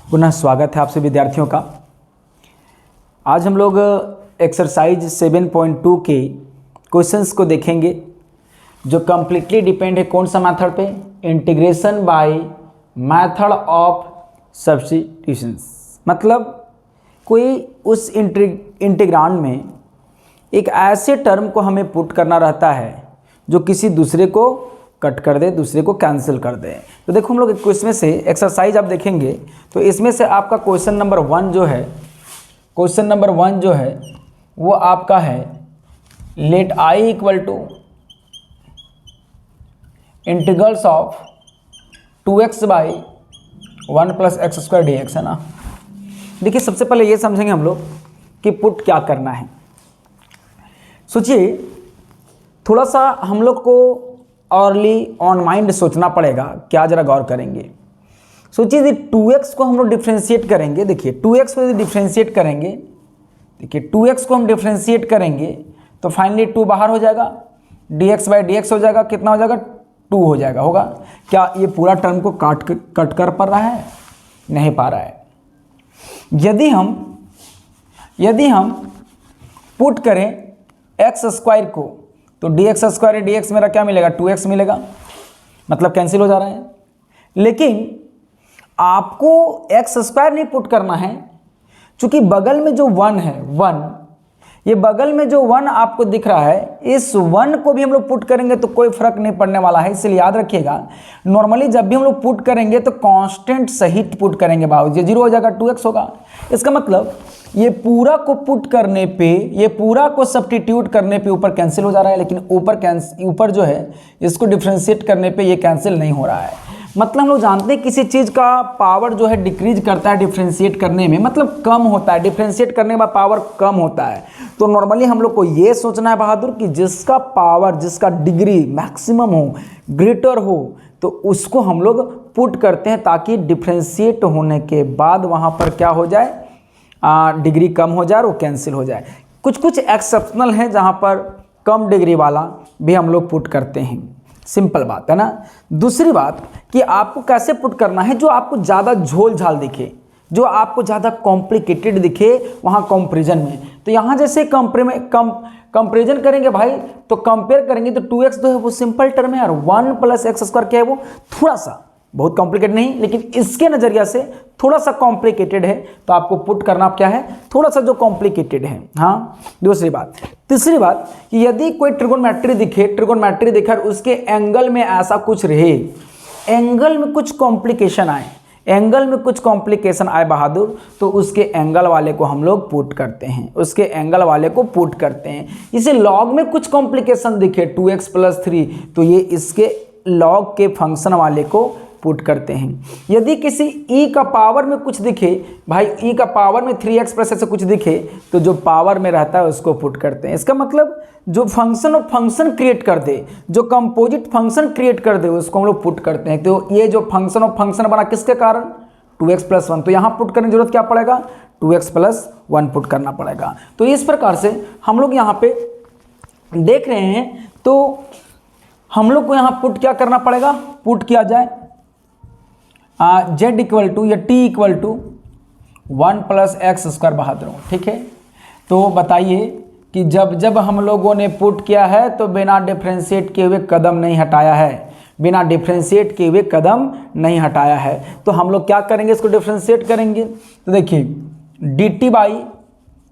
पुनः स्वागत है आपसे विद्यार्थियों का। आज हम लोग एक्सरसाइज 7.2 के क्वेश्चंस को देखेंगे जो कम्प्लीटली डिपेंड है कौन सा मेथड पे, integration by method of substitutions. मतलब कोई उस इंटीग्रांड में एक ऐसे टर्म को हमें पुट करना रहता है जो किसी दूसरे को कट कर दे, दूसरे को कैंसिल कर दे। तो देखो हम लोग इसमें से एक्सरसाइज आप देखेंगे तो इसमें से आपका क्वेश्चन नंबर 1 जो है वो आपका है let I equal to integrals of 2x by 1 plus x square D X, है ना। देखिए सबसे पहले ये समझेंगे हम लोग कि पुट क्या करना है। सोचिए थोड़ा सा हम लोग को अर्ली ऑन माइंड सोचना पड़ेगा। क्या जरा गौर करेंगे, सोचिए यदि 2x को हम लोग डिफ्रेंशिएट करेंगे। देखिए 2x को यदि डिफ्रेंशिएट करेंगे, देखिए 2x को हम डिफ्रेंशिएट करेंगे तो फाइनली 2 बाहर हो जाएगा, dx बाई dx हो जाएगा, कितना हो जाएगा 2 हो जाएगा। होगा क्या ये पूरा टर्म को कट कर पा रहा है? नहीं पा रहा है। यदि हम पुट करें एक्स स्क्वायर को तो dx स्क्वायर dx मेरा क्या मिलेगा 2x मिलेगा, मतलब कैंसिल हो जा रहा है। लेकिन आपको एक्स स्क्वायर नहीं पुट करना है, क्योंकि बगल में जो 1 है, 1 ये बगल में जो 1 आपको दिख रहा है, इस 1 को भी हम लोग पुट करेंगे तो कोई फर्क नहीं पड़ने वाला है। इसलिए याद रखिएगा नॉर्मली जब भी हम लोग पुट करेंगे तो कांस्टेंट सहित पुट करेंगे बाबू, ये 0 हो जाएगा 2x होगा। इसका मतलब ये पूरा को पुट करने पे, ये पूरा को सब्स्टिट्यूट करने पे ऊपर कैंसिल हो जा रहा है, लेकिन ऊपर जो है इसको डिफ्रेंशिएट करने पे ये कैंसिल नहीं हो रहा है। मतलब हम लोग जानते हैं किसी चीज़ का पावर जो है डिक्रीज करता है डिफ्रेंशिएट करने में, मतलब कम होता है, डिफ्रेंशिएट करने के बाद पावर कम होता है। तो नॉर्मली हम लोग को ये सोचना है बहादुर कि जिसका पावर, जिसका डिग्री मैक्सिमम हो, ग्रेटर हो, तो उसको हम लोग पुट करते हैं ताकि डिफ्रेंशिएट होने के बाद वहाँ पर क्या हो जाए, डिग्री कम हो जाए और वो कैंसिल हो जाए। कुछ एक्सेप्शनल है जहाँ पर कम डिग्री वाला भी हम लोग पुट करते हैं। सिंपल बात है ना। दूसरी बात कि आपको कैसे पुट करना है, जो आपको ज़्यादा झोल झाल दिखे, जो आपको ज़्यादा कॉम्प्लिकेटेड दिखे वहाँ कंपैरिजन में। तो यहाँ जैसे कंपैरिजन करेंगे भाई, तो कंपेयर करेंगे तो 2x जो है वो सिंपल टर्म है, और 1 प्लस एक्स स्क्वायर क्या है वो थोड़ा सा, बहुत कॉम्प्लिकेटेड नहीं, लेकिन इसके नज़रिया से थोड़ा सा कॉम्प्लिकेटेड है। तो आपको पुट करना क्या है, थोड़ा सा जो कॉम्प्लिकेटेड है। हाँ, दूसरी बात। तीसरी बात कि यदि कोई ट्रिगोनोमेट्री दिखे और उसके एंगल में ऐसा कुछ रहे, एंगल में कुछ कॉम्प्लिकेशन आए बहादुर, तो उसके एंगल वाले को हम लोग पुट करते हैं। इसे लॉग में कुछ कॉम्प्लिकेशन दिखे 2x + 3, तो ये इसके लॉग के फंक्शन वाले को पुट करते हैं। यदि किसी e का पावर में कुछ दिखे भाई, e का पावर में 3x + ऐसे कुछ दिखे, तो जो पावर में रहता है उसको पुट करते हैं। इसका मतलब जो फंक्शन क्रिएट कर दे, जो कंपोजिट फंक्शन क्रिएट कर दे, उसको हम लोग पुट करते हैं। तो ये जो फंक्शन बना किसके कारण, 2x + 1, तो यहाँ पुट करने की जरूरत क्या पड़ेगा, 2x + 1 पुट करना पड़ेगा। तो इस प्रकार से हम लोग यहाँ पे देख रहे हैं, तो हम लोग को यहाँ पुट क्या करना पड़ेगा, पुट किया जाए z इक्वल टू या t equal to 1 plus x square बहादुर। ठीक है, तो बताइए कि जब हम लोगों ने पुट किया है तो बिना डिफ्रेंशिएट किए हुए कदम नहीं हटाया है, तो हम लोग क्या करेंगे, इसको डिफ्रेंशिएट करेंगे। तो देखिए dt by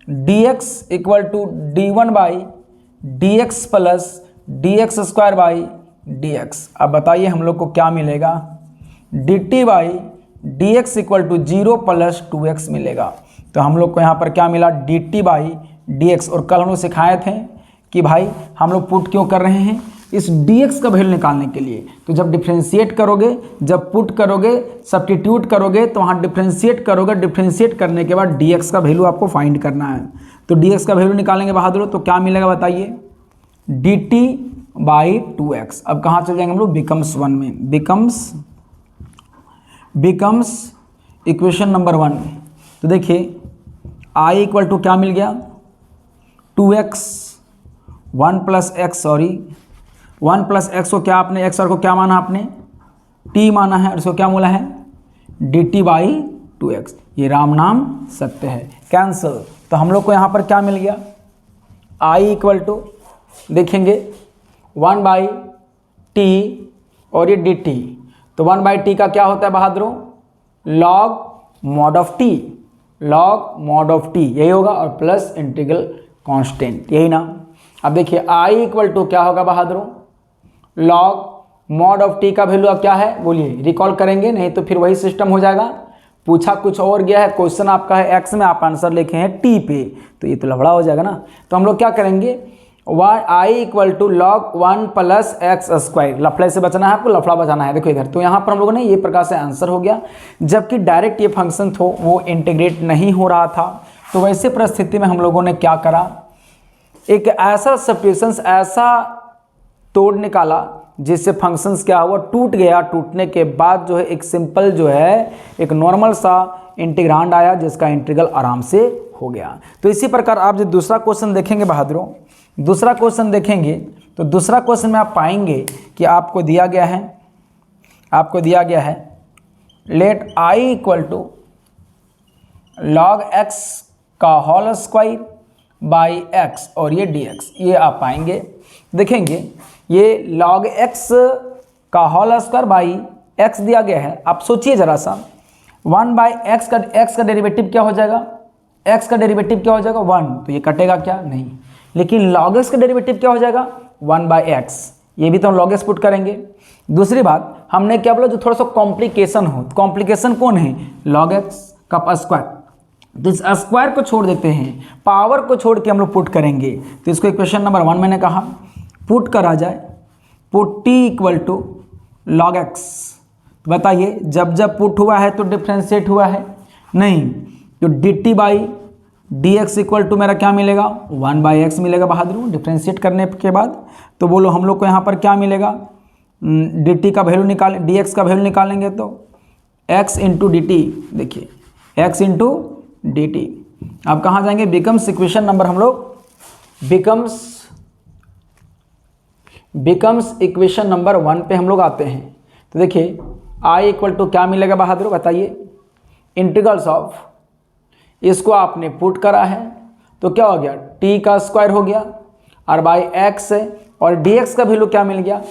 dx equal to d1 by dx plus dx square by dx। अब बताइए हम लोग को क्या मिलेगा, dt by dx equal to 0 plus 2x मिलेगा। तो हम लोग को यहाँ पर क्या मिला, dt बाई dx। और कल हम लोग सिखाए थे कि भाई हम लोग पुट क्यों कर रहे हैं, इस dx का वैल्यू निकालने के लिए। तो जब डिफ्रेंशिएट करोगे, जब पुट करोगे, सब्स्टिट्यूट करोगे, तो वहाँ डिफ्रेंशिएट करोगे, डिफ्रेंशिएट करने के बाद dx का वैल्यू आपको फाइंड करना है। तो dx का वैल्यू निकालेंगे बहादुर, तो क्या मिलेगा बताइए, dt बाई 2x। अब कहाँ चल जाएंगे हम लोग, बिकम्स 1 में, बिकम्स इक्वेशन नंबर 1। तो देखिए i इक्वल टू क्या मिल गया, 2x 1 plus x, 1 plus x को क्या आपने, एक्स और को क्या माना आपने, t माना है, और इसको क्या बोला है, dt बाई 2x, ये राम नाम सत्य है, कैंसिल। तो हम लोग को यहाँ पर क्या मिल गया, I इक्वल टू देखेंगे 1/t और ये dt। तो 1/t का क्या होता है बहादुरों, log mod of t, log mod of t यही होगा, और प्लस इंटीग्रल कांस्टेंट, यही ना। अब देखिए I इक्वल टू क्या होगा बहादुरों, log mod of t का वैल्यू अब क्या है, बोलिए, रिकॉल करेंगे, नहीं तो फिर वही सिस्टम हो जाएगा। पूछा कुछ और गया है, क्वेश्चन आपका है x में, आप आंसर लिखे हैं t पे, तो ये तो लफड़ा हो जाएगा ना। तो हम लोग क्या करेंगे, I equal to log 1 plus x square, लफड़े से बचना है आपको, लफड़ा बचाना है। देखो इधर, तो यहाँ पर हम लोगों ने ये प्रकार से आंसर हो गया, जबकि डायरेक्ट ये फंक्शन थो वो इंटीग्रेट नहीं हो रहा था। तो वैसे परिस्थिति में हम लोगों ने क्या करा, एक ऐसा सब्स्टिट्यूशंस, ऐसा तोड़ निकाला जिससे फंक्शंस क्या हुआ, टूट गया। टूटने के बाद जो है एक सिंपल जो है एक नॉर्मल सा इंटीग्रांड आया, जिसका इंटीग्रल आराम से हो गया। तो इसी प्रकार आप जो दूसरा क्वेश्चन देखेंगे बहादुरों, दूसरा क्वेश्चन देखेंगे तो दूसरा क्वेश्चन में आप पाएंगे कि आपको दिया गया है, let I equal to log x का होल स्क्वायर बाई x और ये dx, ये आप पाएंगे। देखेंगे ये log x का होल स्क्वायर बाई x दिया गया है। आप सोचिए जरा सा, 1/x का डेरिवेटिव क्या हो जाएगा, x का डेरिवेटिव क्या हो जाएगा 1, तो ये कटेगा क्या, नहीं। लेकिन log x का डेरिवेटिव क्या हो जाएगा 1/x, ये भी तो हम log x पुट करेंगे। दूसरी बात हमने क्या बोला, जो थोड़ा सा कॉम्प्लिकेशन हो, कॉम्प्लिकेशन कौन है, log x का स्क्वायर। तो इस स्क्वायर को छोड़ देते हैं, पावर को छोड़ के हम लोग पुट करेंगे। तो इसको इक्वेशन नंबर 1 मैंने कहा पुट करा जाए, put t equal to log x। बताइए जब जब पुट हुआ है तो डिफ्रेंशिएट हुआ है, नहीं, तो dt by dx equal to मेरा क्या मिलेगा 1/x मिलेगा बहादुर, डिफ्रेंशिएट करने के बाद। तो बोलो हम लोग को यहाँ पर क्या मिलेगा, dt का वैल्यू निकाल, dx का वैल्यू निकालेंगे तो x इंटू डी टी, देखिए x इंटू डी टी। अब कहाँ जाएंगे, बिकम्स इक्वेशन नंबर, हम लोग बिकम्स इक्वेशन नंबर 1 पे हम लोग आते हैं। तो देखिए I इक्वल टू क्या मिलेगा बहादुर, बताइए, इंटीग्रल्स ऑफ, इसको आपने पुट करा है तो क्या हो गया, t का स्क्वायर हो गया और बाई x है, और dx का वैल्यू क्या मिल गया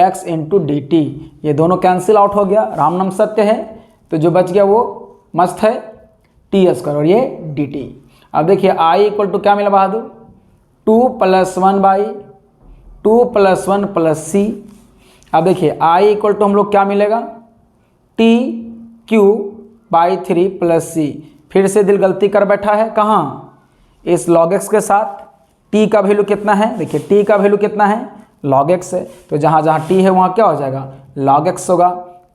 x इंटू डी टी। ये दोनों कैंसिल आउट हो गया, राम नाम सत्य है, तो जो बच गया वो मस्त है टी स्क्वायर और ये डी टी। अब देखिए I इक्वल टू क्या मिला बहादुर, 2 + 1/2 + 1 + c। अब देखिए I इक्वल टू हम लोग क्या मिलेगा, t³/3 + c। फिर से दिल गलती कर बैठा है, कहाँ, इस log x के साथ। t का वैल्यू कितना है, देखिए t का वैल्यू कितना है log x है, तो जहाँ जहाँ t है वहाँ क्या हो जाएगा log x होगा।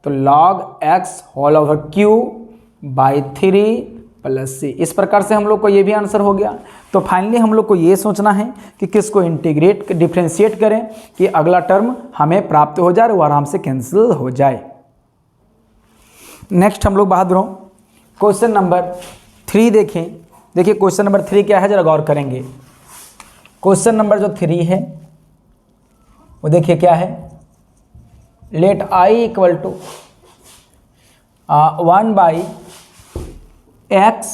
तो log x whole over q/3 + c। इस प्रकार से हम लोग को ये भी आंसर हो गया। तो फाइनली हम लोग को ये सोचना है कि किसको इंटीग्रेट डिफ्रेंशिएट करें कि अगला टर्म हमें प्राप्त हो जाए, वो आराम से कैंसिल हो जाए। नेक्स्ट हम लोग बहादुरों क्वेश्चन नंबर 3 देखें। देखिए क्वेश्चन नंबर 3 क्या है, जरा गौर करेंगे। क्वेश्चन नंबर जो 3 है वो देखिए क्या है, let I equal to 1/x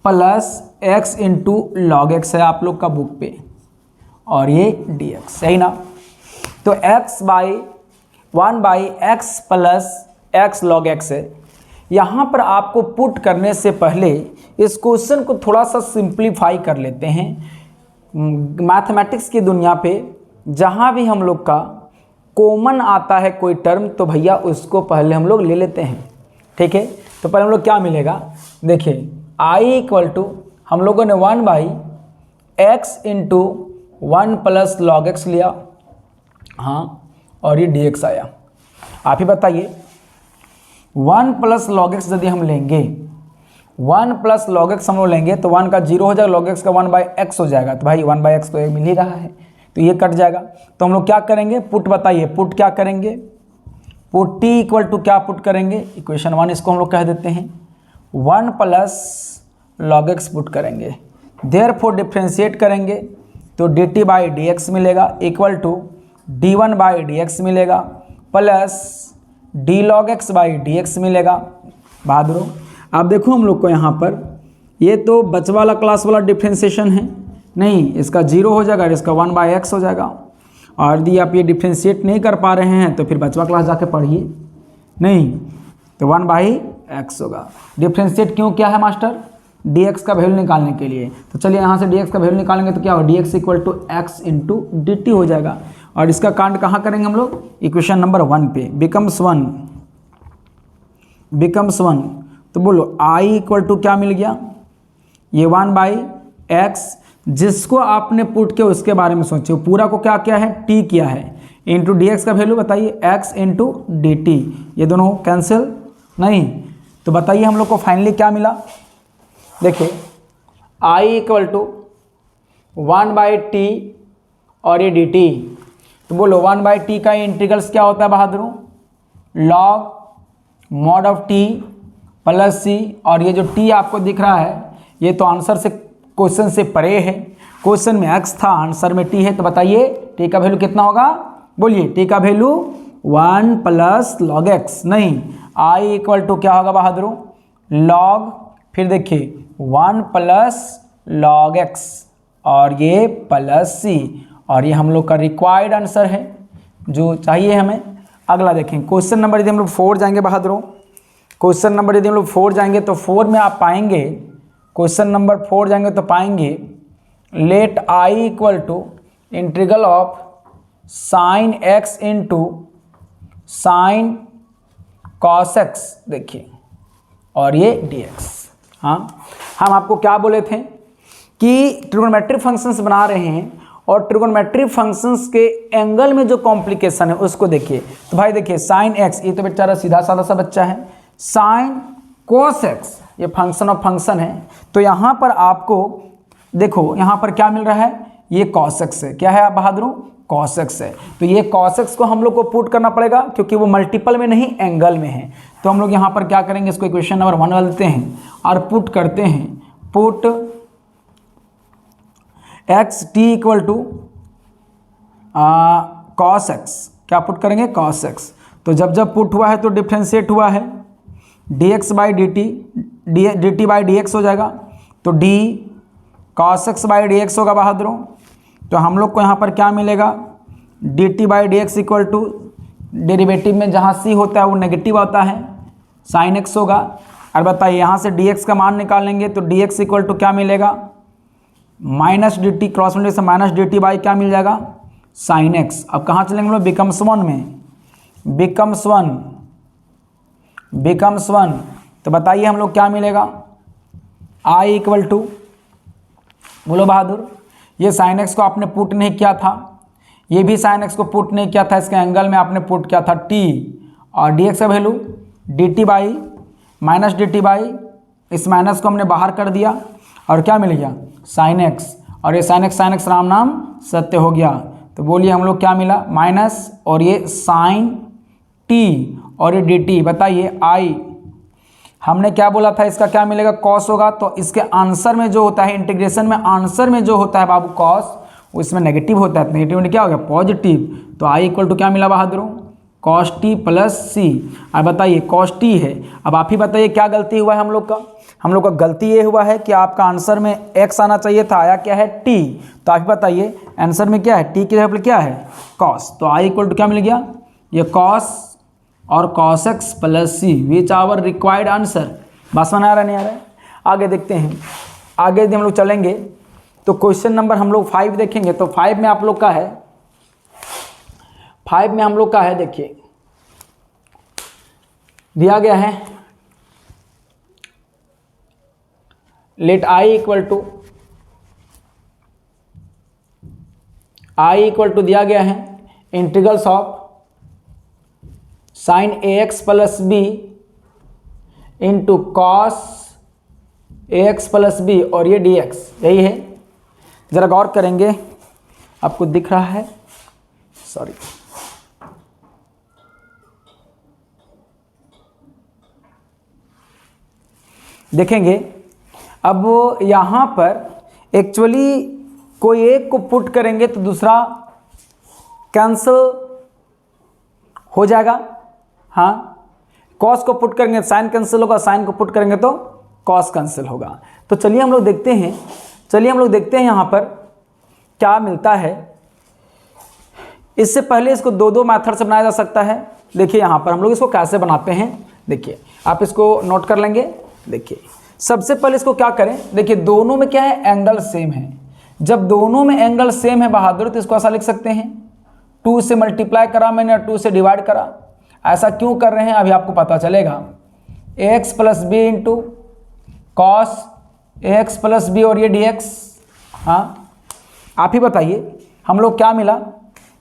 + x into log x है आप लोग का बुक पे, और ये dx, सही ना। तो 1/x + x log x है। यहाँ पर आपको पुट करने से पहले इस क्वेश्चन को थोड़ा सा सिंप्लीफाई कर लेते हैं। मैथमेटिक्स की दुनिया पे जहाँ भी हम लोग का कॉमन आता है कोई टर्म, तो भैया उसको पहले हम लोग ले लेते हैं, ठीक है। तो पहले हम लोग क्या मिलेगा, देखिए I इक्वल टू हम लोगों ने 1/x इंटू 1 + log x लिया, हाँ, और ये dx आया। आप ही बताइए 1 + log x यदि हम लेंगे, 1 + log x हम लोग लेंगे तो 1 का 0 हो जाएगा, log x का 1/x हो जाएगा। तो भाई 1/x तो एक मिल ही रहा है, तो ये कट जाएगा। तो हम लोग क्या करेंगे, पुट, बताइए पुट क्या करेंगे, पुट t इक्वल टू क्या पुट करेंगे, इक्वेशन 1 इसको हम लोग कह देते हैं, 1 + log x पुट करेंगे, देयरफॉर डिफ्रेंशिएट करेंगे तो dt/dx मिलेगा इक्वल टू d1/dx मिलेगा प्लस d log x/dx मिलेगा। बहादुरों आप देखो हम लोग को यहाँ पर ये तो बच वाला क्लास वाला डिफ्रेंसिएशन है, नहीं इसका 0 हो जाएगा और इसका 1/x हो जाएगा। और यदि आप ये डिफ्रेंशिएट नहीं कर पा रहे हैं तो फिर बचवा क्लास जाके पढ़िए, नहीं तो 1/x होगा। डिफ्रेंशिएट क्यों किया है मास्टर? dx का वैल्यू निकालने के लिए। तो चलिए यहाँ से dx का वैल्यू निकालेंगे तो क्या होगा, dx = x × dt हो जाएगा। और इसका कांड कहाँ करेंगे हम लोग, इक्वेशन नंबर 1 पे, बिकम्स 1 तो बोलो i = क्या मिल गया, ये 1/x, जिसको आपने पुट किया उसके बारे में सोचिए, पूरा को क्या किया है, t किया है, इंटू dx का वैल्यू बताइए x × dt, ये दोनों कैंसिल नहीं। तो बताइए हम लोग को फाइनली क्या मिला, देखिए i = 1/t और ये dt, तो बोलो 1/t का इंटीग्रल्स क्या होता है बहादुरों, log mod of t plus c, और ये जो t आपको दिख रहा है ये तो आंसर से, क्वेश्चन से परे है, क्वेश्चन में x था आंसर में t है। तो बताइए t का वैल्यू कितना होगा, बोलिए t का वैल्यू 1 + log x, नहीं i = क्या होगा बहादुरों, log, फिर देखिए 1 + log x और ये प्लस c, और ये हम लोग का रिक्वायर्ड आंसर है जो चाहिए हमें। अगला देखें क्वेश्चन नंबर, यदि हम लोग 4 जाएंगे बहादुरों, क्वेश्चन नंबर यदि हम लोग 4 जाएंगे तो 4 में आप पाएंगे, क्वेश्चन नंबर 4 जाएंगे तो पाएंगे let i = integral of sin x × sin cos x, देखिए और ये dx। हाँ, हम आपको क्या बोले थे कि ट्रिगोनोमेट्रिक फंक्शंस बना रहे हैं और ट्रिगोनोमेट्रिक फंक्शंस के एंगल में जो कॉम्प्लिकेशन है उसको देखिए। तो भाई देखिए sin x, ये तो बेचारा सीधा साधा सा बच्चा है, sin cos x ये फंक्शन ऑफ फंक्शन है, तो यहाँ पर आपको देखो यहाँ पर क्या मिल रहा है, ये cos x है, क्या है आप बहादुरों, cos x है। तो ये cos x को हम लोग को पुट करना पड़ेगा क्योंकि वो मल्टीपल में नहीं एंगल में है। तो हम लोग यहाँ पर क्या करेंगे, इसको इक्वेशन नंबर 1 डालते हैं और पुट करते हैं, put x t = cos x, क्या पुट करेंगे, cos x। तो जब पुट हुआ है तो डिफ्रेंशिएट हुआ है, dx/dt dt/dx हो जाएगा, तो d cos x/dx होगा बहादुरों। तो हम लोग को यहाँ पर क्या मिलेगा, dt/dx = डेरिवेटिव में जहाँ c होता है वो नेगेटिव आता है, sin x होगा। और बताइए यहाँ से dx का मान निकालेंगे तो dx = क्या मिलेगा, -dt, क्रॉस मल्टीप्लिकेशन -dt/ क्या मिल जाएगा, sin x। अब कहाँ चलेंगे हम लोग, बिकम्स 1 में, बिकम्स 1, तो बताइए हम लोग क्या मिलेगा, i = बोलो बहादुर, ये sin x को आपने पुट नहीं किया था, ये भी sin x को पुट नहीं किया था, इसके एंगल में आपने पुट किया था t, और dx का वैल्यू dt/, -dt/, इस माइनस को हमने बाहर कर दिया और क्या मिल गया, sin x, और ये sin x राम नाम सत्य हो गया। तो बोलिए हम लोग क्या मिला, माइनस और ये sin t और ये dt, बताइए i, हमने क्या बोला था, इसका क्या मिलेगा, cos होगा। तो इसके आंसर में जो होता है, इंटीग्रेशन में आंसर में जो होता है बाबू cos, वो इसमें नेगेटिव होता है, नेगेटिव में क्या हो गया, पॉजिटिव। तो i = क्या मिला बहादुरों, cos t + c। अब बताइए cos t है, अब आप ही बताइए क्या गलती हुआ है हम लोग का, हम लोग का गलती ये हुआ है कि आपका आंसर में x आना चाहिए था, आया क्या है t। तो आप ही बताइए आंसर में क्या है, t की जगह पर क्या है, cos। तो i = क्या मिल गया, ये cos और cos x + c, which our required answer. बात समझ आ रहा नहीं आ रहा है। आगे देखते हैं, आगे यदि हम लोग चलेंगे तो क्वेश्चन नंबर हम लोग 5 देखेंगे। तो 5 में आप लोग का है, 5 में हम लोग का है, देखिए दिया गया है लेट i = दिया गया है integrals of sin ax + b into cos ax + b और ये dx, यही है। ज़रा गौर करेंगे, आपको दिख रहा है, सॉरी, देखेंगे। अब यहाँ पर एक्चुअली कोई एक को पुट करेंगे तो दूसरा कैंसिल हो जाएगा, हाँ कॉस को पुट करेंगे साइन कैंसिल होगा, साइन को पुट करेंगे तो कॉस कैंसिल होगा। तो चलिए हम लोग देखते हैं यहाँ पर क्या मिलता है। इससे पहले इसको दो मेथड से बनाया जा सकता है। देखिए यहाँ पर हम लोग इसको कैसे बनाते हैं, देखिए आप इसको नोट कर लेंगे। देखिए सबसे पहले इसको क्या करें, देखिए दोनों में क्या है, एंगल सेम है। जब दोनों में एंगल सेम है बहादुर, तो इसको ऐसा लिख सकते हैं, 2 से मल्टीप्लाई करा मैंने और 2 से डिवाइड करा। ऐसा क्यों कर रहे हैं अभी आपको पता चलेगा। ax plus B into cos ax plus B और ये dx। हाँ आप ही बताइए हम लोग क्या मिला,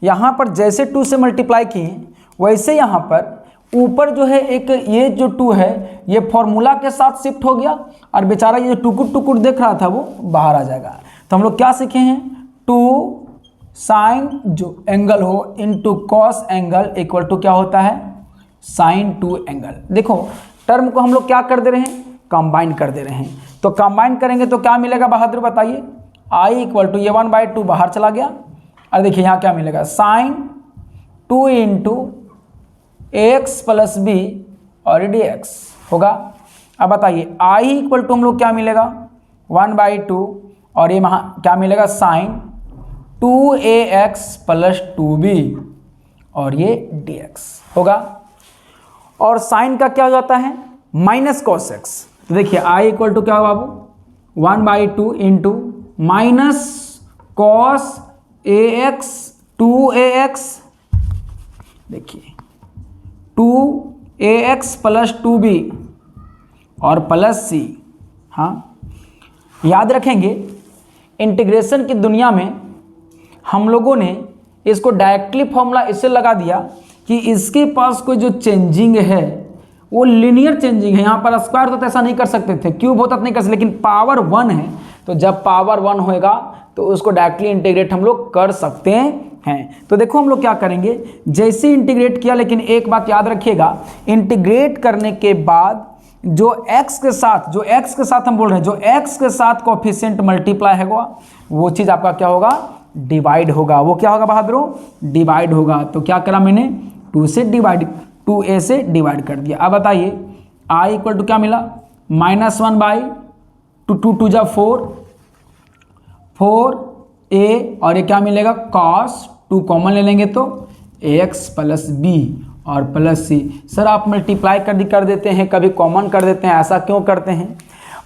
यहाँ पर जैसे 2 से मल्टीप्लाई किए वैसे यहाँ पर ऊपर जो है एक ये जो 2 है ये फॉर्मूला के साथ शिफ्ट हो गया और बेचारा ये जो टुकुर टुकुर देख रहा था वो बाहर आ जाएगा। तो हम लोग क्या सीखे हैं, 2 साइन जो एंगल हो into cos angle equal to क्या होता है, साइन 2 एंगल। देखो टर्म को हम लोग क्या कर दे रहे हैं, कंबाइन कर दे रहे हैं। तो कंबाइन करेंगे तो क्या मिलेगा बहादुर बताइए, i इक्वल टू ये 1/2 बाहर चला गया और देखिए यहाँ क्या मिलेगा, sine 2 into X plus B और dx होगा। अब बताइए i इक्वल टू हम लोग क्या मिलेगा 1/2 और ये वहाँ क्या मिलेगा, साइन 2ax प्लस 2b और ये dx होगा। और साइन का क्या हो जाता है, माइनस कॉस एक्स। तो देखिए i इक्वल टू क्या होगा बाबू, 1/2 into minus cos ax 2ax, देखिए 2ax प्लस 2b और प्लस c। हाँ याद रखेंगे इंटीग्रेशन की दुनिया में हम लोगों ने इसको डायरेक्टली फॉर्मूला इससे लगा दिया कि इसके पास कोई जो चेंजिंग है वो लीनियर चेंजिंग है। यहाँ पर स्क्वायर तो ऐसा नहीं कर सकते थे, क्यूब होता तो नहीं कर सकते, लेकिन पावर 1 है तो जब पावर 1 होएगा तो उसको डायरेक्टली इंटीग्रेट हम लोग कर सकते हैं। तो देखो हम लोग क्या करेंगे, जैसे इंटीग्रेट किया, लेकिन एक बात याद रखिएगा, इंटीग्रेट करने के बाद जो x के साथ हम बोल रहे हैं, जो x के साथ कोफिशिएंट मल्टीप्लाई होगा वो चीज़ आपका क्या होगा, डिवाइड होगा। वो क्या होगा बहादुरों, डिवाइड होगा। तो क्या करा मैंने, 2a से डिवाइड कर दिया। अब बताइए i इक्वल टू क्या मिला, -1/2, 2 2 जा 4a और ये क्या मिलेगा, cos 2 कॉमन ले लेंगे तो ax प्लस b और प्लस c। सर आप मल्टीप्लाई कर देते हैं, कभी कॉमन कर देते हैं, ऐसा क्यों करते हैं,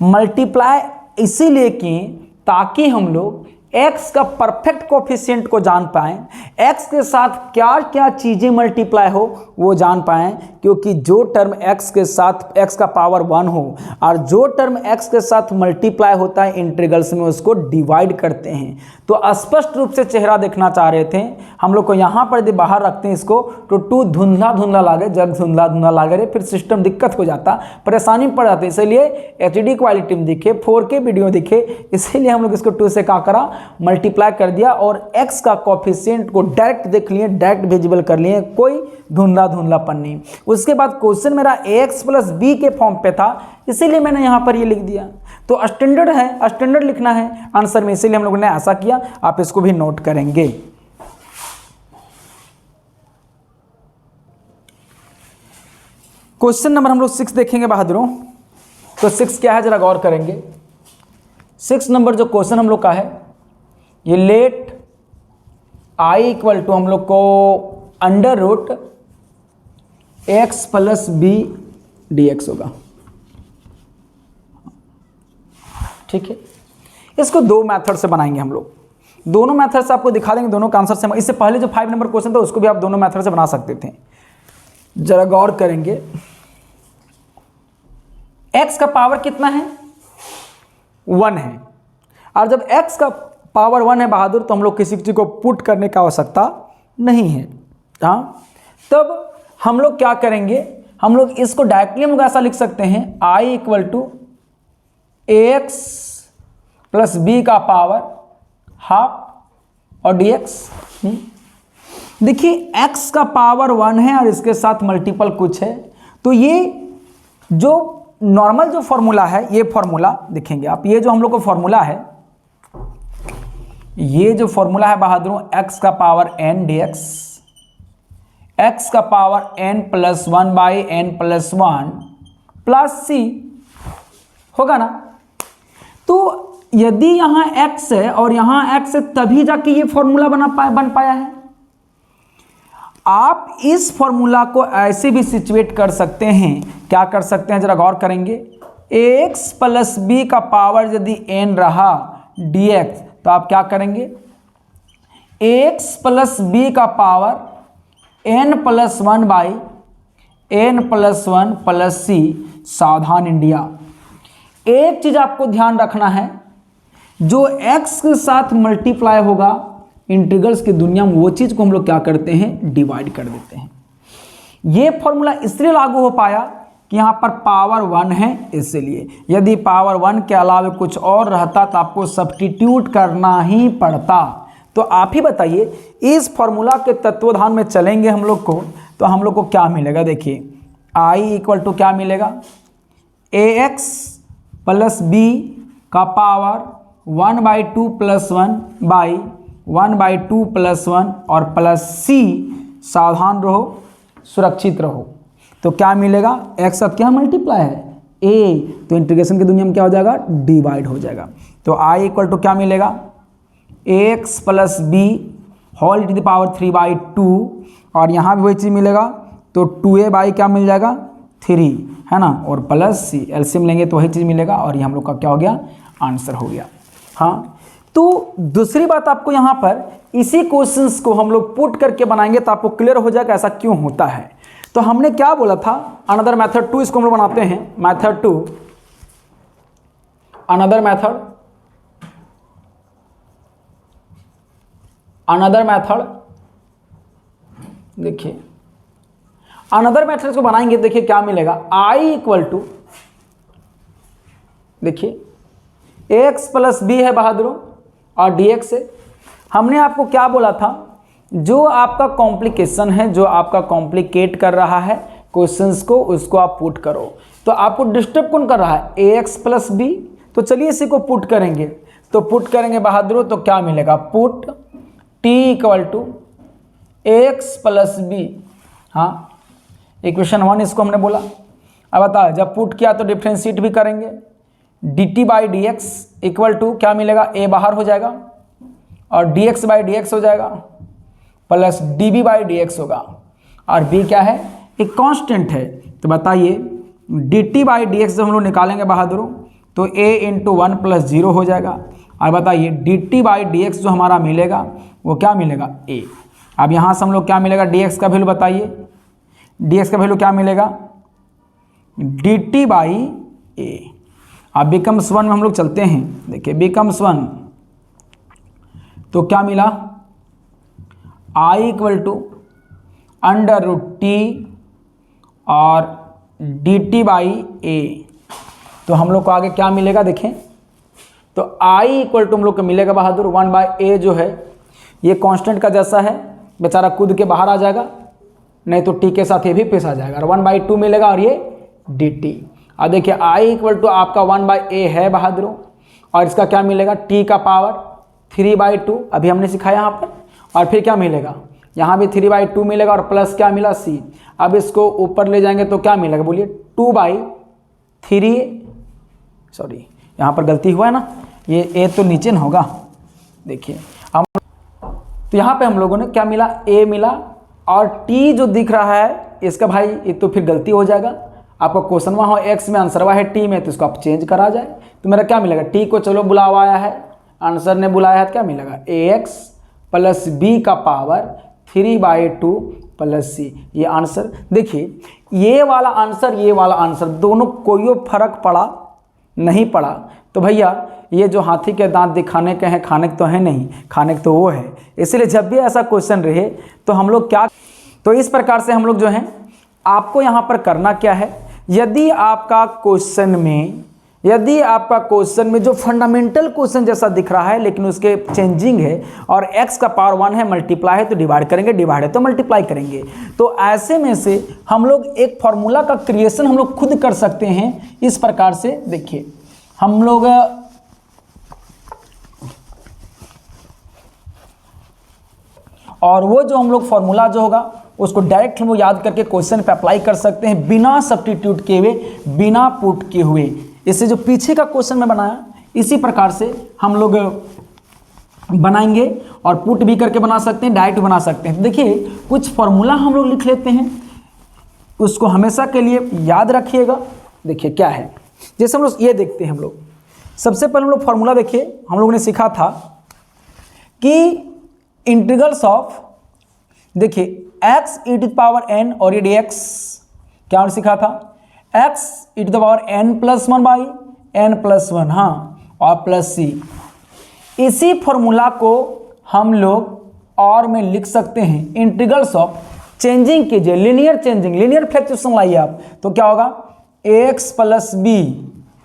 मल्टीप्लाई इसीलिए कि ताकि हम लोग x का परफेक्ट कोफिशिएंट को जान पाएं, x के साथ क्या क्या चीज़ें मल्टीप्लाई हो वो जान पाएं। क्योंकि जो टर्म x के साथ x का पावर 1 हो और जो टर्म x के साथ मल्टीप्लाई होता है इंटीग्रल्स में उसको डिवाइड करते हैं। तो स्पष्ट रूप से चेहरा देखना चाह रहे थे हम लोग को, यहाँ पर यदि बाहर रखते हैं इसको तो 2 धुंधला धुंधला लागे, जब धुंधला धुंधला लागे रे फिर सिस्टम दिक्कत हो जाता, परेशानी पड़ जाती। इसलिए HD क्वालिटी में दिखे, 4K वीडियो दिखे, इसीलिए हम लोग इसको 2 से क्या करा, मल्टीप्लाई कर दिया और x का कोफिशिएंट को डायरेक्ट देख लिए, डायरेक्ट विजिबल कर लिए, कोई धुंधला धुंधलापन नहीं। उसके बाद क्वेश्चन मेरा ax प्लस b के फॉर्म पे था, इसीलिए मैंने यहाँ पर ये लिख दिया। तो स्टैंडर्ड है, स्टैंडर्ड लिखना है आंसर में, इसीलिए हम लोगों ने ऐसा किया। आप इसको भी नोट करेंगे। क्वेश्चन नंबर हम लोग 6 देखेंगे बहादुरों। तो 6 क्या है जरा गौर करेंगे। 6 नंबर जो क्वेश्चन हम लोग का है, ये लेट i इक्वल टू हम लोग को √x प्लस b dx होगा। ठीक है, इसको 2 मेथड से बनाएंगे हम लोग, दोनों मेथड से आपको दिखा देंगे, दोनों का आंसर से। इससे पहले जो 5 नंबर क्वेश्चन था उसको भी आप दोनों मेथड से बना सकते थे। जरा गौर करेंगे, x का पावर कितना है, 1 है, और जब x का पावर 1 है बहादुर तो हम लोग किसी चीज़ को पुट करने की आवश्यकता नहीं है। हाँ, तब हम लोग क्या करेंगे, हम लोग इसको डायरेक्टली हम लोग ऐसा लिख सकते हैं, i equal to ax plus b का पावर हाफ और dx। देखिए x का पावर 1 है और इसके साथ मल्टीपल कुछ है, तो ये जो नॉर्मल जो फॉर्मूला है, ये फॉर्मूला देखेंगे आप, ये जो हम लोग को फॉर्मूला है, ये जो फॉर्मूला है बहादुरों, x का पावर n dx x का पावर n+1/n+1 प्लस c होगा ना। तो यदि यहाँ x है और यहाँ x है तभी जाके ये फॉर्मूला बन पाया है। आप इस फॉर्मूला को ऐसे भी सिचुएट कर सकते हैं, क्या कर सकते हैं जरा गौर करेंगे, ax + b का पावर यदि n रहा dx तो आप क्या करेंगे, ax + b का पावर n+1/n+1 प्लस c। सावधान इंडिया, एक चीज आपको ध्यान रखना है, जो x के साथ मल्टीप्लाई होगा इंटीग्रल्स की दुनिया में, वो चीज को हम लोग क्या करते हैं, डिवाइड कर देते हैं। ये फॉर्मूला इसलिए लागू हो पाया कि यहाँ पर पावर 1 है, इसलिए यदि पावर 1 के अलावा कुछ और रहता तो आपको सब्स्टिट्यूट करना ही पड़ता। तो आप ही बताइए, इस फॉर्मूला के तत्वधान में चलेंगे हम लोग को तो हम लोग को क्या मिलेगा। देखिए I = क्या मिलेगा, ax + b का पावर 1/2 + 1/1/2 + 1 और प्लस c। सावधान रहो, सुरक्षित रहो। तो क्या मिलेगा, x साथ क्या मल्टीप्लाई है, a, तो इंटीग्रेशन की दुनिया में क्या हो जाएगा, डिवाइड हो जाएगा। तो I = क्या मिलेगा, ax + b whole to the power 3/2 और यहाँ भी वही चीज़ मिलेगा, तो 2a/ क्या मिल जाएगा, 3 है ना, और प्लस c। एलसीएम लेंगे तो वही चीज़ मिलेगा और ये हम लोग का क्या हो गया, आंसर हो गया। हाँ, तो दूसरी बात आपको यहाँ पर इसी क्वेश्चंस को हम लोग पुट करके बनाएंगे तो आपको क्लियर हो जाएगा ऐसा क्यों होता है। तो हमने क्या बोला था, अनदर मेथड 2, इसको हम लोग बनाते हैं मेथड 2, अनदर मेथड। देखिए अनदर मेथड को बनाएंगे, देखिए क्या मिलेगा, I = देखिए ax + b है बहादुरों और dx है। हमने आपको क्या बोला था, जो आपका कॉम्प्लिकेशन है, जो आपका कॉम्प्लिकेट कर रहा है क्वेश्चंस को, उसको आप पुट करो। तो आपको डिस्टर्ब कौन कर रहा है, ax + b। तो चलिए इसी को पुट करेंगे, तो पुट करेंगे बहादुरों तो क्या मिलेगा, पुट t = ax + b। हाँ, इक्वेशन 1 इसको हमने बोला। अब बता, जब पुट किया तो डिफ्रेंशिएट भी करेंगे, dt/dx = क्या मिलेगा, a बाहर हो जाएगा और dx/dx हो जाएगा प्लस db/dx होगा और b क्या है, एक कांस्टेंट है। तो बताइए dt/dx जब हम लोग निकालेंगे बहादुरों तो a × 1 + 0 हो जाएगा और बताइए dt/dx जो हमारा मिलेगा वो क्या मिलेगा, a। अब यहाँ से हम लोग क्या मिलेगा, dx का वैल्यू बताइए, dx का वैल्यू क्या मिलेगा, dt/a। अब बिकम्स 1 में हम लोग चलते हैं, देखिए बिकम्स 1 तो क्या मिला, I = √t और dt/a। तो हम लोग को आगे क्या मिलेगा, देखें तो I = हम लोग को मिलेगा बहादुर 1/a, जो है ये कांस्टेंट का जैसा है, बेचारा कूद के बाहर आ जाएगा, नहीं तो t के साथ ये भी पेश आ जाएगा और 1/2 मिलेगा और ये dt। अब देखिए I = आपका 1/a है बहादुरों और इसका क्या मिलेगा, t का पावर 3/2 अभी हमने सिखाया यहाँ पर, और फिर क्या मिलेगा, यहाँ भी 3/2 मिलेगा और प्लस क्या मिला, c। अब इसको ऊपर ले जाएंगे तो क्या मिलेगा, बोलिए 2/3, सॉरी यहाँ पर गलती हुआ है ना, ये a तो नीचे ना होगा। देखिए हम तो यहाँ पे हम लोगों ने क्या मिला, a मिला और t जो दिख रहा है इसका भाई ये तो फिर गलती हो जाएगा। आपका क्वेश्चन वहाँ हो x में, आंसर वहाँ है t में, तो इसको आप चेंज करा जाए तो मेरा क्या मिलेगा, t को चलो बुलावा आया है, आंसर ने बुलाया है, क्या मिलेगा, ax + b का पावर 3/2 प्लस c। ये आंसर देखिए, ये वाला आंसर, ये वाला आंसर दोनों कोई फर्क पड़ा नहीं पड़ा। तो भैया ये जो हाथी के दांत दिखाने के हैं, खाने के तो है नहीं, खाने के तो वो है। इसलिए जब भी ऐसा क्वेश्चन रहे तो हम लोग क्या, तो इस प्रकार से हम लोग जो हैं, आपको यहाँ पर करना क्या है, यदि आपका क्वेश्चन में जो फंडामेंटल क्वेश्चन जैसा दिख रहा है लेकिन उसके चेंजिंग है और x का पावर 1 है, मल्टीप्लाई है तो डिवाइड करेंगे, डिवाइड है तो मल्टीप्लाई करेंगे। तो ऐसे में से हम लोग एक फॉर्मूला का क्रिएशन हम लोग खुद कर सकते हैं इस प्रकार से। देखिए हम लोग और वो जो हम लोग फॉर्मूला जो होगा उसको डायरेक्ट हम लोग याद करके क्वेश्चन पे अप्लाई कर सकते हैं बिना सब्स्टिट्यूट किए हुए, बिना पुट किए हुए। इससे जो पीछे का क्वेश्चन में बनाया इसी प्रकार से हम लोग बनाएंगे और पुट भी करके बना सकते हैं, डायरेक्ट बना सकते हैं। देखिए कुछ फॉर्मूला हम लोग लिख लेते हैं, उसको हमेशा के लिए याद रखिएगा। देखिए क्या है, जैसे हम लोग ये देखते हैं, हम लोग सबसे पहले हम लोग फॉर्मूला देखिए, हम लोगों ने सीखा था कि इंटीग्रल्स ऑफ, देखिए X E to the power N और ये डी एक्स क्या हमने सीखा था, X E to the power N plus one by N plus one, हाँ, और प्लस सी। इसी फॉर्मूला को हम लोग और में लिख सकते हैं इंटीग्रल्स ऑफ, चेंजिंग कीजिए, लीनियर चेंजिंग, लीनियर फ्लैक्चुएशन लाइए आप, तो क्या होगा एक्स प्लस बी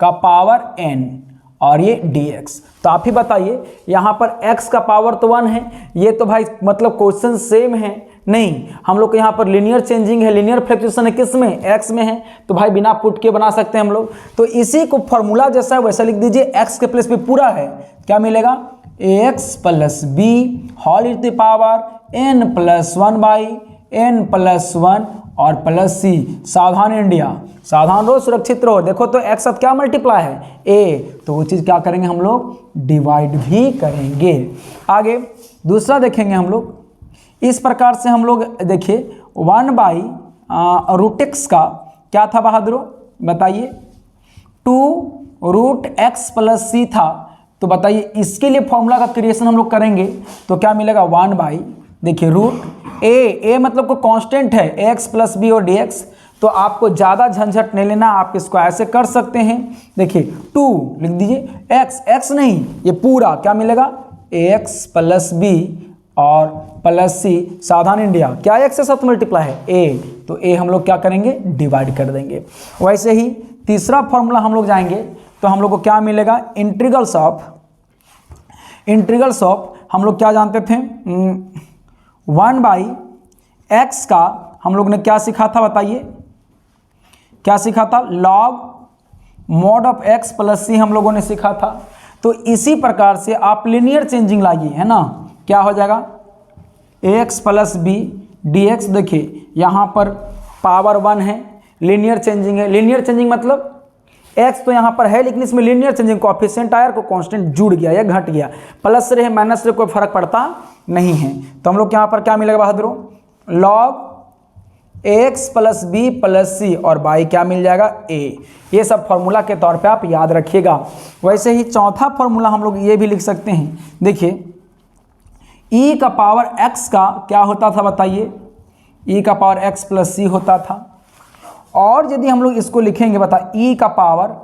का पावर एन और ये dx। तो आप ही बताइए, यहाँ पर x का पावर तो 1 है, ये तो भाई मतलब क्वेश्चन सेम है नहीं, हम लोग को यहाँ पर लीनियर चेंजिंग है, लीनियर फ्लैक्चुएशन है, किस में, x में है, तो भाई बिना पुट के बना सकते हैं हम लोग। तो इसी को फॉर्मूला जैसा है वैसा लिख दीजिए, x के प्लेस पे पूरा है, क्या मिलेगा ax plus B whole E to the power n plus one by n plus one और प्लस सी। सावधान इंडिया, सावधान रहो, सुरक्षित रहो। देखो तो x साथ क्या मल्टीप्लाई है a, तो वो चीज़ क्या करेंगे हम लोग डिवाइड भी करेंगे। आगे दूसरा देखेंगे हम लोग, इस प्रकार से हम लोग देखिए 1 बाई रूट एक्स का क्या था बहादुरों बताइए, 2 रूट एक्स प्लस सी था। तो बताइए इसके लिए फॉर्मूला का क्रिएशन हम लोग करेंगे तो क्या मिलेगा 1 बाई, देखिए रूट ए मतलब को कांस्टेंट है एक्स प्लस बी और dx, तो आपको ज़्यादा झंझट नहीं लेना, आप इसको ऐसे कर सकते हैं। देखिए 2 लिख दीजिए, x नहीं, ये पूरा क्या मिलेगा ax प्लस बी और प्लस सी। सावधान इंडिया, क्या x के साथ मल्टीप्लाई है a, तो a हम लोग क्या करेंगे डिवाइड कर देंगे। वैसे ही तीसरा फॉर्मूला हम लोग जाएंगे तो हम लोग को क्या मिलेगा इंटीग्रल्स ऑफ हम लोग क्या जानते थे 1 बाई एक्स का हम लोग ने क्या सीखा था बताइए, क्या सीखा था log mod of x plus c हम लोगों ने सीखा था। तो इसी प्रकार से आप लीनियर चेंजिंग लाइए, है ना, क्या हो जाएगा X plus B D X. देखिए यहाँ पर पावर 1 है, लीनियर चेंजिंग है, लीनियर चेंजिंग मतलब एक्स तो यहाँ पर है लेकिन इसमें लीनियर चेंजिंग कोएफिशिएंट आया को कांस्टेंट जुड़ गया या घट गया, प्लस रहे माइनस रहे कोई फर्क पड़ता नहीं है। तो हम लोग यहाँ पर क्या मिलेगा बहादुरों log x plus b plus c और बाई क्या मिल जाएगा ए। ये सब फॉर्मूला के तौर पे आप याद रखिएगा। वैसे ही चौथा फॉर्मूला हम लोग ये भी लिख सकते हैं, देखिए e का पावर x का क्या होता था बताइए, e का पावर x प्लस सी होता था। और यदि हम लोग इसको लिखेंगे बता e का पावर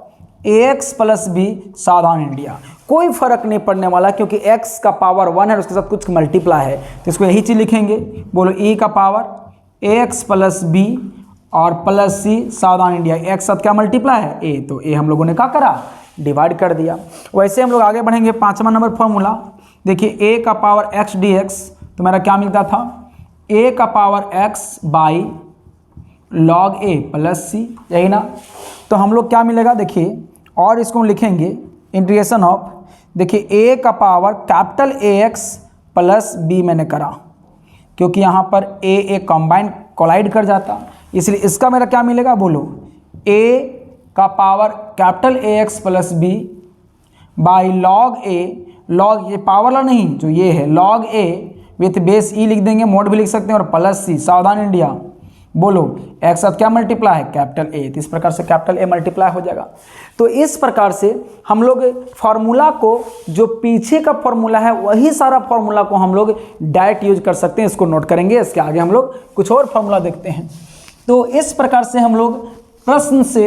ax प्लस बी, सावधान इंडिया कोई फर्क नहीं पड़ने वाला क्योंकि x का पावर 1 है उसके साथ कुछ मल्टीप्लाई है, तो इसको यही चीज़ लिखेंगे। बोलो e का पावर ax प्लस बी और प्लस सी, सावधान इंडिया x साथ क्या मल्टीप्लाई है a, तो a हम लोगों ने क्या करा डिवाइड कर दिया। वैसे हम लोग आगे बढ़ेंगे 5वां नंबर फॉर्मूला, देखिए a का पावर x dx, तो मेरा क्या मिलता था a का power x by log a plus c, यही ना। तो हम लोग क्या मिलेगा देखिए, और इसको हम लिखेंगे इंटीग्रेशन ऑफ, देखिए a का power capital AX plus b मैंने करा क्योंकि यहाँ पर a कंबाइन कोलाइड कर जाता, इसलिए इसका मेरा क्या मिलेगा बोलो a का power capital AX plus b by log a, log ये पावर वाला नहीं जो ये है log a with base e लिख देंगे, मोड भी लिख सकते हैं और प्लस सी। सावधान इंडिया बोलो एक साथ क्या मल्टीप्लाई है कैपिटल ए, तो इस प्रकार से कैपिटल ए मल्टीप्लाई हो जाएगा। तो इस प्रकार से हम लोग फार्मूला को जो पीछे का फार्मूला है वही सारा फार्मूला को हम लोग डायरेक्ट यूज कर सकते हैं, इसको नोट करेंगे। इसके आगे हम लोग कुछ और फार्मूला देखते हैं। तो इस प्रकार से हम लोग प्रश्न से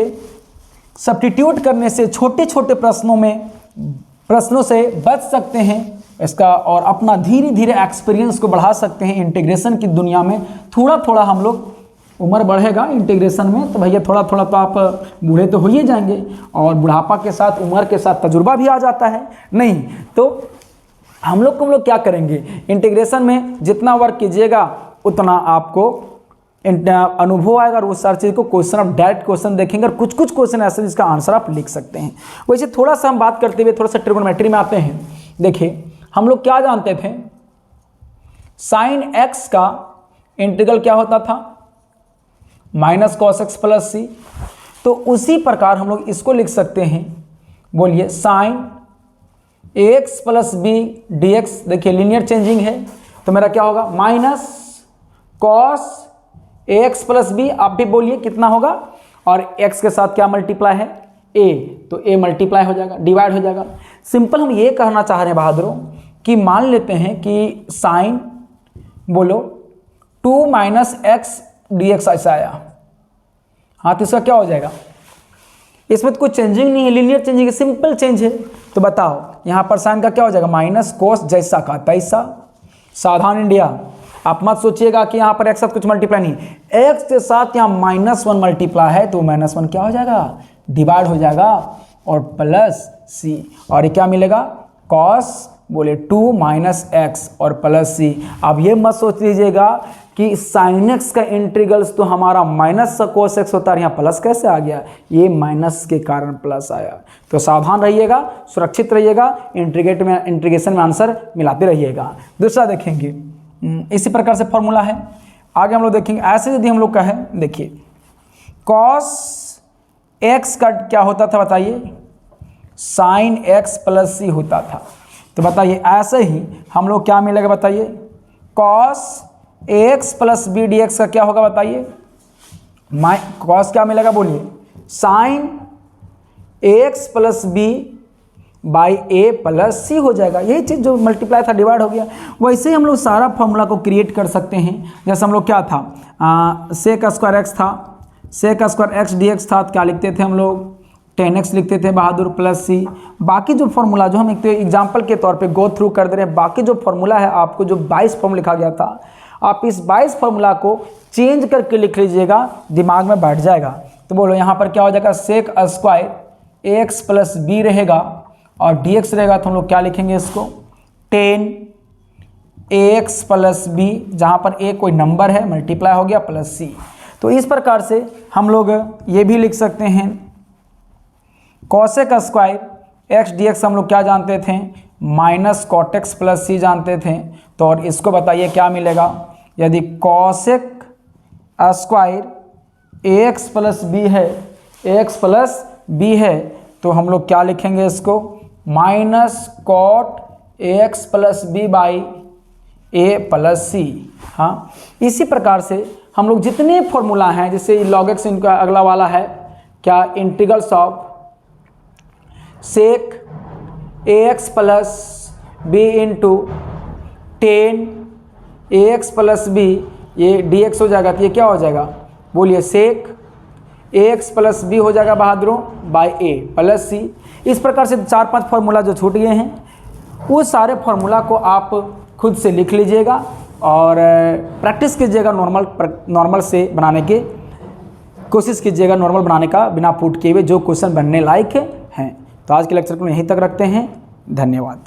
सब्स्टिट्यूट करने से छोटे छोटे प्रश्नों से बच सकते हैं इसका, और अपना धीरे धीरे एक्सपीरियंस को बढ़ा सकते हैं इंटीग्रेशन की दुनिया में। थोड़ा थोड़ा हम लोग उम्र बढ़ेगा इंटीग्रेशन में तो भैया थोड़ा थोड़ा तो आप बूढ़े तो हो ही जाएंगे, और बुढ़ापा के साथ उम्र के साथ तजुर्बा भी आ जाता है नहीं। तो हम लोग क्या करेंगे इंटीग्रेशन में जितना वर्क कीजिएगा उतना आपको अनुभव आएगा, और उस सारी चीज़ को क्वेश्चन आप डायरेक्ट क्वेश्चन देखेंगे और कुछ क्वेश्चन ऐसे जिसका आंसर आप लिख सकते हैं। वैसे थोड़ा सा हम बात करते हुए थोड़ा सा ट्रिगोनोमेट्री में आते हैं। देखिए हम लोग क्या जानते थे साइन एक्स का इंटीग्रल क्या होता था, माइनस कॉस एक्स प्लस सी। तो उसी प्रकार हम लोग इसको लिख सकते हैं, बोलिए sine x plus B D X. देखिए लीनियर चेंजिंग है तो मेरा क्या होगा, minus cos x plus B. आप भी बोलिए कितना होगा, और एक्स के साथ क्या मल्टीप्लाई है, ए, तो ए मल्टीप्लाई हो जाएगा, डिवाइड हो जाएगा। सिंपल हम ये कहना चाह रहे हैं बहादुरों कि मान लेते हैं कि साइन बोलो 2 माइनस एक्स डी एक्स ऐसा आया, हाँ तो इसका क्या हो जाएगा, इसमें तो कुछ चेंजिंग नहीं है, लीनियर चेंजिंग है, सिंपल चेंज है। तो बताओ यहाँ पर साइन का क्या हो जाएगा, माइनस कोस जैसा का तैसा। सावधान इंडिया, आप मत सोचिएगा कि यहाँ पर एक्स साथ कुछ मल्टीप्लाई नहीं, एक्स के साथ यहाँ -1 मल्टीप्लाई है तो -1 क्या हो जाएगा, डिवाइड हो जाएगा और प्लस सी। और ये क्या मिलेगा, कॉस बोले 2 माइनस एक्स और प्लस सी। अब ये मत सोच लीजिएगा कि साइन एक्स का इंटीग्रल्स तो हमारा माइनस कोस एक्स होता है, यहाँ प्लस कैसे आ गया, ये माइनस के कारण प्लस आया। तो सावधान रहिएगा, सुरक्षित रहिएगा, इंटीग्रेशन में आंसर मिलाते रहिएगा। दूसरा देखेंगे, इसी प्रकार से फॉर्मूला है, आगे हम लोग देखेंगे। ऐसे यदि हम लोग कहें, देखिए कॉस एक्स का क्या होता था बताइए, साइन एक्स प्लस सी होता था। तो बताइए ऐसे ही हम लोग क्या मिलेगा बताइए, cos x plus B D x का क्या होगा बताइए, कॉस क्या मिलेगा बोलिए, sine x plus b by a plus c हो जाएगा। यही चीज़ जो मल्टीप्लाई था डिवाइड हो गया। वैसे ही हम लोग सारा फॉर्मूला को क्रिएट कर सकते हैं। जैसे हम लोग क्या था, सेक स्क्वायर एक्स था, sec square x D X था, तो क्या लिखते थे हम लोग, 10x लिखते थे बहादुर प्लस सी। बाकी जो फॉर्मूला जो हम एक एग्जाम्पल के तौर पे गो थ्रू कर दे रहे हैं, बाकी जो फॉर्मूला है आपको जो 22 फॉर्म लिखा गया था, आप इस 22 फॉर्मूला को चेंज करके लिख लीजिएगा, दिमाग में बैठ जाएगा। तो बोलो यहाँ पर क्या हो जाएगा, sec square x plus B रहेगा और डी एक्स रहेगा, तो हम लोग क्या लिखेंगे इसको, 10 एक्स प्लस बी, जहाँ पर ए कोई नंबर है मल्टीप्लाई हो गया प्लस सी। तो इस प्रकार से हम लोग ये भी लिख सकते हैं, cosec square x D x हम लोग क्या जानते थे, minus cot x plus c जानते थे। तो और इसको बताइए क्या मिलेगा, यदि cosec square x plus b है, एक्स प्लस बी है, तो हम लोग क्या लिखेंगे इसको, minus cot x plus b by a plus c. हाँ, इसी प्रकार से हम लोग जितने फॉर्मूला हैं, जैसे लॉग एक्स, इनका अगला वाला है क्या, integrals of sec A X plus B into 10 A X plus B, ये डी एक्स हो जाएगा, तो ये क्या हो जाएगा बोलिए, sec A X plus B हो जाएगा बहादुरों बाई ए प्लस सी। इस प्रकार से 4-5 फार्मूला जो छूट गए हैं, वो सारे फार्मूला को आप खुद से लिख लीजिएगा और प्रैक्टिस कीजिएगा, नॉर्मल से बनाने के कोशिश कीजिएगा, नॉर्मल बनाने का बिना पुट किए हुए जो क्वेश्चन बनने लायक हैं। तो आज के लेक्चर को यहीं तक रखते हैं, धन्यवाद।